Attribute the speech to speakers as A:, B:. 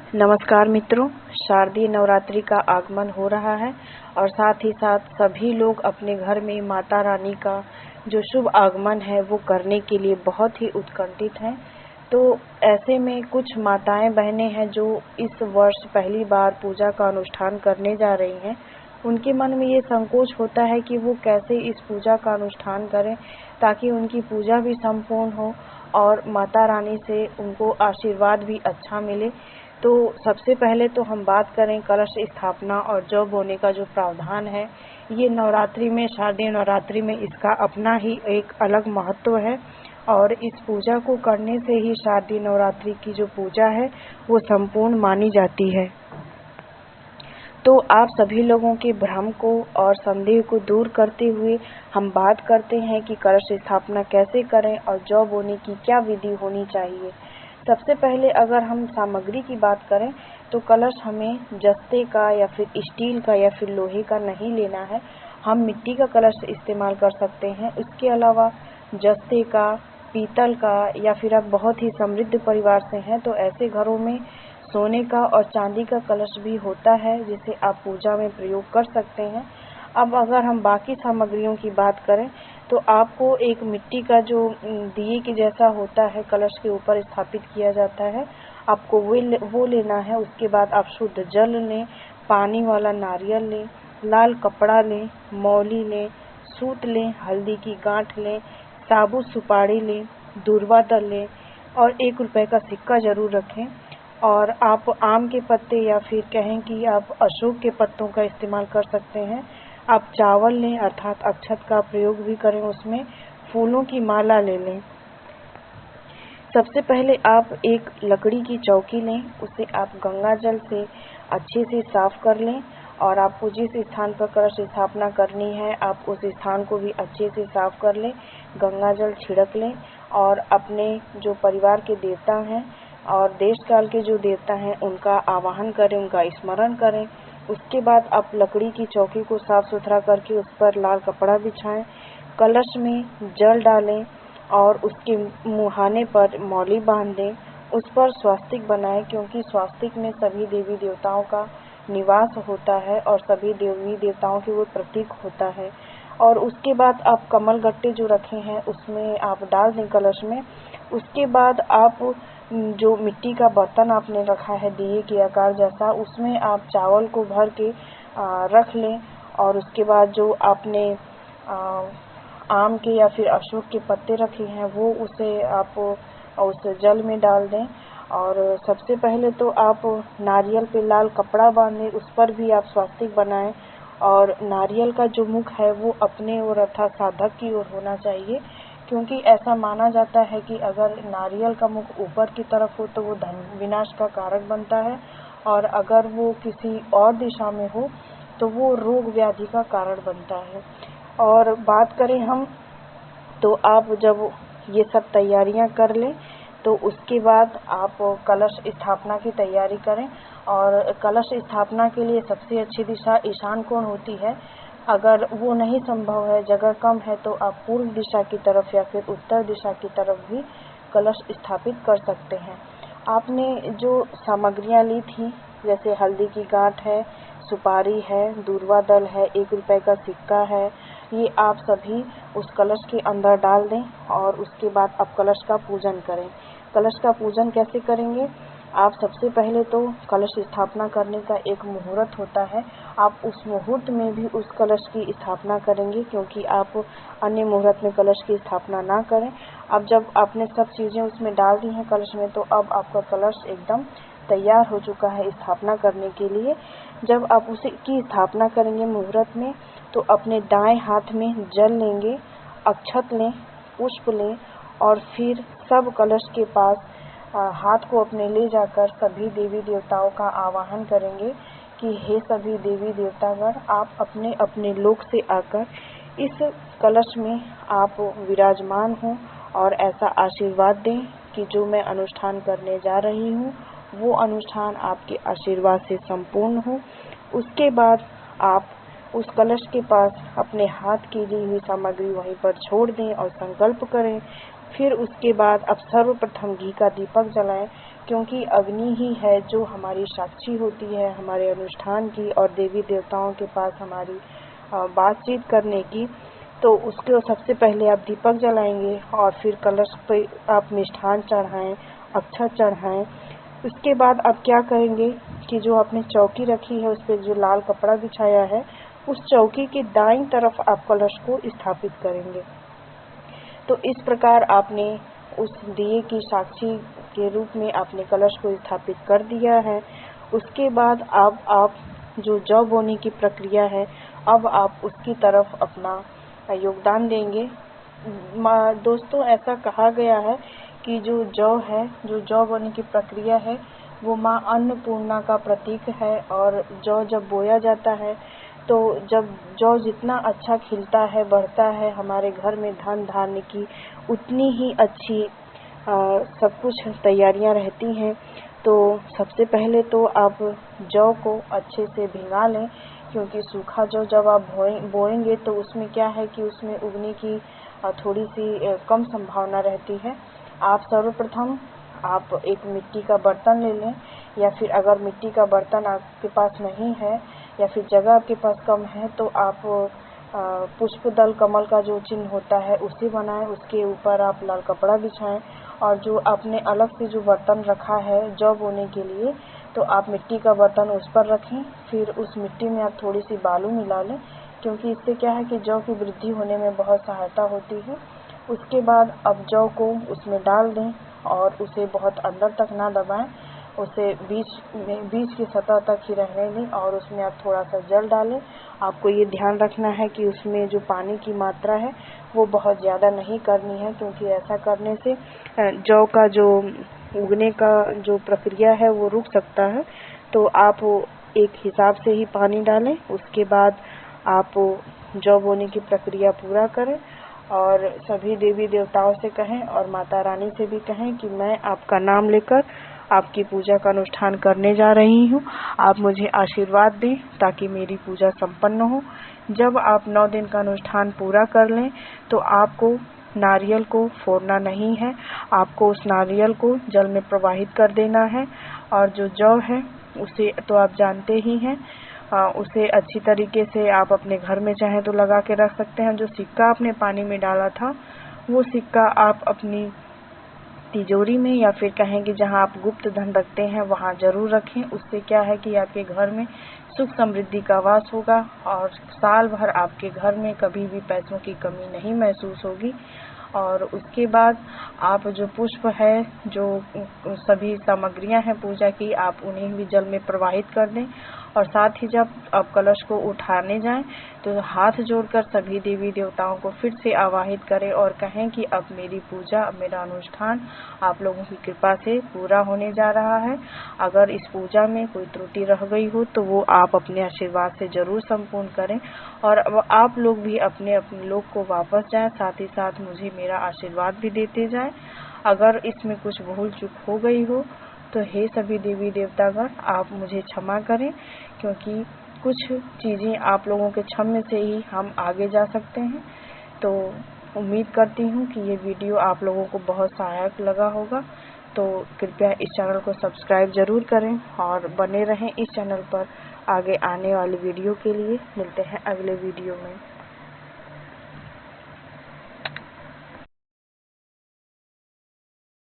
A: नमस्कार मित्रों, शारदीय नवरात्रि का आगमन हो रहा है और साथ ही साथ सभी लोग अपने घर में माता रानी का जो शुभ आगमन है वो करने के लिए बहुत ही उत्कंठित हैं। तो ऐसे में कुछ माताएं बहनें हैं जो इस वर्ष पहली बार पूजा का अनुष्ठान करने जा रही हैं। उनके मन में ये संकोच होता है कि वो कैसे इस पूजा का अनुष्ठान करें ताकि उनकी पूजा भी संपूर्ण हो और माता रानी से उनको आशीर्वाद भी अच्छा मिले। तो सबसे पहले तो हम बात करें कलश स्थापना और जौ बोने का जो प्रावधान है, ये नवरात्रि में, शारदीय नवरात्रि में इसका अपना ही एक अलग महत्व है और इस पूजा को करने से ही शारदीय नवरात्रि की जो पूजा है वो संपूर्ण मानी जाती है। तो आप सभी लोगों के भ्रम को और संदेह को दूर करते हुए हम बात करते हैं कि कलश स्थापना कैसे करें और जौ बोने की क्या विधि होनी चाहिए। सबसे पहले अगर हम सामग्री की बात करें तो कलश हमें जस्ते का या फिर स्टील का या फिर लोहे का नहीं लेना है। हम मिट्टी का कलश इस्तेमाल कर सकते हैं। इसके अलावा जस्ते का, पीतल का या फिर आप बहुत ही समृद्ध परिवार से हैं तो ऐसे घरों में सोने का और चांदी का कलश भी होता है जिसे आप पूजा में प्रयोग कर सकते हैं। अब अगर हम बाकी सामग्रियों की बात करें तो आपको एक मिट्टी का जो दिए के जैसा होता है कलश के ऊपर स्थापित किया जाता है, आपको वो लेना है। उसके बाद आप शुद्ध जल लें, पानी वाला नारियल लें, लाल कपड़ा लें, मौली लें, सूत लें, हल्दी की गांठ लें, साबुत सुपारी लें, दूर्वा दल लें और 1 रुपए का सिक्का जरूर रखें। और आप आम के पत्ते या फिर कहें कि आप अशोक के पत्तों का इस्तेमाल कर सकते हैं। आप चावल लें अर्थात अक्षत का प्रयोग भी करें, उसमें फूलों की माला ले लें। सबसे पहले आप एक लकड़ी की चौकी लें, उसे आप गंगा जल से अच्छे से साफ कर लें और आपको जिस स्थान पर कलश स्थापना करनी है आप उस स्थान को भी अच्छे से साफ कर लें, गंगा जल छिड़क लें और अपने जो परिवार के देवता हैं और देश काल के जो देवता हैं उनका आवाहन करें, उनका स्मरण करें। उसके बाद आप लकड़ी की चौकी को साफ सुथरा करके उस पर लाल कपड़ा बिछाएं, कलश में जल डालें और उसके मुहाने पर मौली बांध दें। उस पर स्वास्तिक बनाएं क्योंकि स्वास्तिक में सभी देवी देवताओं का निवास होता है और सभी देवी देवताओं के वो प्रतीक होता है। और उसके बाद आप कमल गट्टे जो रखे हैं उसमें आप डाल दें कलश में। उसके बाद आप जो मिट्टी का बर्तन आपने रखा है दिए के आकार जैसा, उसमें आप चावल को भर के रख लें और उसके बाद जो आपने आम के या फिर अशोक के पत्ते रखे हैं वो उसे आप उस जल में डाल दें। और सबसे पहले तो आप नारियल पे लाल कपड़ा बांधें, उस पर भी आप स्वास्तिक बनाएं और नारियल का जो मुख है वो अपने ओर अर्थात साधक की ओर होना चाहिए क्योंकि ऐसा माना जाता है कि अगर नारियल का मुख ऊपर की तरफ हो तो वो धन विनाश का कारक बनता है और अगर वो किसी और दिशा में हो तो वो रोग व्याधि का कारण बनता है। और बात करें हम तो आप जब ये सब तैयारियां कर लें तो उसके बाद आप कलश स्थापना की तैयारी करें। और कलश स्थापना के लिए सबसे अच्छी दिशा ईशान कोण होती है। अगर वो नहीं संभव है, जगह कम है, तो आप पूर्व दिशा की तरफ या फिर उत्तर दिशा की तरफ भी कलश स्थापित कर सकते हैं। आपने जो सामग्रियां ली थी जैसे हल्दी की गांठ है, सुपारी है, दूर्वा दल है, 1 रुपए का सिक्का है, ये आप सभी उस कलश के अंदर डाल दें और उसके बाद आप कलश का पूजन करें। कलश का पूजन कैसे करेंगे? आप सबसे पहले तो कलश स्थापना करने का एक मुहूर्त होता है, आप उस मुहूर्त में भी उस कलश की स्थापना करेंगे क्योंकि आप अन्य मुहूर्त में कलश की स्थापना ना करें। अब जब आपने सब चीज़ें उसमें डाल दी हैं कलश में तो अब आपका कलश एकदम तैयार हो चुका है स्थापना करने के लिए। जब आप उसे की स्थापना करेंगे मुहूर्त में तो अपने दाएं हाथ में जल लेंगे, अक्षत लें, पुष्प लें और फिर सब कलश के पास हाथ को अपने ले जाकर सभी देवी देवताओं का आवाहन करेंगे कि हे सभी देवी देवतागण, आप अपने अपने लोक से आकर इस कलश में आप विराजमान हों और ऐसा आशीर्वाद दें कि जो मैं अनुष्ठान करने जा रही हूँ वो अनुष्ठान आपके आशीर्वाद से संपूर्ण हो। उसके बाद आप उस कलश के पास अपने हाथ की ली हुई सामग्री वहीं पर छोड़ दें और संकल्प करें। फिर उसके बाद आप सर्वप्रथम घी का दीपक जलाएं क्योंकि अग्नि ही है जो हमारी साक्षी होती है हमारे अनुष्ठान की और देवी देवताओं के पास हमारी बातचीत करने की। तो उसको सबसे पहले आप दीपक जलाएंगे और फिर कलश पे आप मिष्ठान चढ़ाएं, अक्षत चढ़ाएं। उसके बाद आप क्या करेंगे कि जो आपने चौकी रखी है उस पर जो लाल कपड़ा बिछाया है उस चौकी की दाईं तरफ आप कलश को स्थापित करेंगे। तो इस प्रकार आपने उस दिए की साक्षी के रूप में आपने कलश को स्थापित कर दिया है। उसके बाद अब आप जो जौ बोने की प्रक्रिया है अब आप उसकी तरफ अपना योगदान देंगे। दोस्तों, ऐसा कहा गया है कि जो जौ है, जो जौ बोने की प्रक्रिया है वो माँ अन्नपूर्णा का प्रतीक है। और जौ जब बोया जाता है तो जब जौ जितना अच्छा खिलता है, बढ़ता है, हमारे घर में धन धान्य की उतनी ही अच्छी सब कुछ तैयारियां रहती हैं। तो सबसे पहले तो आप जौ को अच्छे से भिगा लें, क्योंकि सूखा जौ जब आप बोएंगे तो उसमें क्या है कि उसमें उगने की थोड़ी सी कम संभावना रहती है। आप सर्वप्रथम आप एक मिट्टी का बर्तन ले लें, या फिर अगर मिट्टी का बर्तन आपके पास नहीं है या फिर जगह आपके पास कम है तो आप पुष्पदल कमल का जो चिन्ह होता है उसे बनाएं। उसके ऊपर आप लाल कपड़ा बिछाएं और जो आपने अलग से जो बर्तन रखा है जौ बोने के लिए तो आप मिट्टी का बर्तन उस पर रखें। फिर उस मिट्टी में आप थोड़ी सी बालू मिला लें, क्योंकि इससे क्या है कि जौ की वृद्धि होने में बहुत सहायता होती है। उसके बाद अब जौ को उसमें डाल दें और उसे बहुत अंदर तक ना दबाएं, उसे बीच की सतह तक ही रहने दें और उसमें आप थोड़ा सा जल डालें। आपको ये ध्यान रखना है कि उसमें जो पानी की मात्रा है वो बहुत ज़्यादा नहीं करनी है, क्योंकि ऐसा करने से जौ का जो उगने का जो प्रक्रिया है वो रुक सकता है। तो आप एक हिसाब से ही पानी डालें। उसके बाद आप जौ बोने की प्रक्रिया पूरा करें और सभी देवी देवताओं से कहें और माता रानी से भी कहें कि मैं आपका नाम लेकर आपकी पूजा का अनुष्ठान करने जा रही हूँ। आप मुझे आशीर्वाद दें ताकि मेरी पूजा संपन्न हो। जब आप 9 दिन का अनुष्ठान पूरा कर लें तो आपको नारियल को फोड़ना नहीं है, आपको उस नारियल को जल में प्रवाहित कर देना है। और जो जौ है उसे तो आप जानते ही हैं, उसे अच्छी तरीके से आप अपने घर में चाहे तो लगा के रख सकते हैं। जो सिक्का आपने पानी में डाला था वो सिक्का आप अपनी तिजोरी में या फिर कहें कि जहां आप गुप्त धन रखते हैं वहां जरूर रखें। उससे क्या है कि आपके घर में सुख समृद्धि का वास होगा और साल भर आपके घर में कभी भी पैसों की कमी नहीं महसूस होगी। और उसके बाद आप जो पुष्प है, जो सभी सामग्रियां हैं पूजा की, आप उन्हें भी जल में प्रवाहित कर दें। और साथ ही जब आप कलश को उठाने जाएं तो हाथ जोड़कर सभी देवी देवताओं को फिर से आवाहित करें और कहें कि अब मेरी पूजा, अब मेरा अनुष्ठान आप लोगों की कृपा से पूरा होने जा रहा है। अगर इस पूजा में कोई त्रुटि रह गई हो तो वो आप अपने आशीर्वाद से जरूर संपूर्ण करें और अब आप लोग भी अपने अपने लोग को वापस जाएं, साथ ही साथ मुझे मेरा आशीर्वाद भी देते जाएं। अगर इसमें कुछ भूल चूक हो गई हो तो हे सभी देवी देवतागण, आप मुझे क्षमा करें, क्योंकि कुछ चीज़ें आप लोगों के क्षम्य से ही हम आगे जा सकते हैं। तो उम्मीद करती हूँ कि ये वीडियो आप लोगों को बहुत सहायक लगा होगा। तो कृपया इस चैनल को सब्सक्राइब जरूर करें और बने रहें इस चैनल पर आगे आने वाली वीडियो के लिए। मिलते हैं अगले वीडियो में।